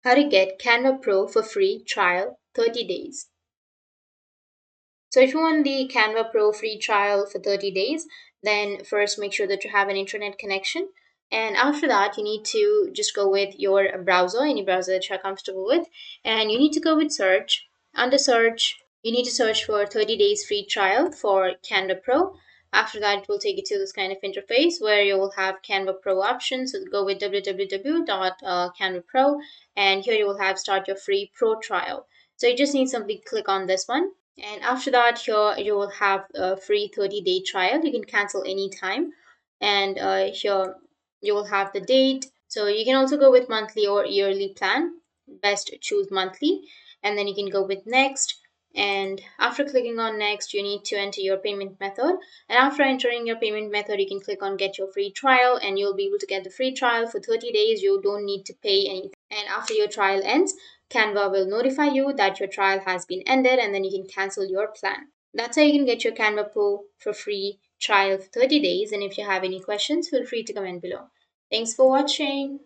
How to get Canva Pro for free trial 30 days. So if you want the Canva Pro free trial for 30 days, then first make sure that you have an internet connection. And after that, you need to just go with your browser, any browser that you're comfortable with. And you need to go with search. Under search, you need to search for 30 days free trial for Canva Pro. After that, it will take you to this kind of interface where you will have Canva Pro options. So go with www.canva pro, and here you will have start your free pro trial. So you just need simply click on this one, and after that here you will have a free 30-day trial. You can cancel anytime, and here you will have the date. So you can also go with monthly or yearly plan. Best choose monthly, and then you can go with next. And after clicking on next, you need to enter your payment method, and after entering your payment method, you can click on get your free trial, and you'll be able to get the free trial for 30 days. You don't need to pay anything, and after your trial ends, Canva will notify you that your trial has been ended, and then you can cancel your plan. That's how you can get your Canva Pro for free trial for 30 days. And if you have any questions, feel free to comment below. Thanks for watching.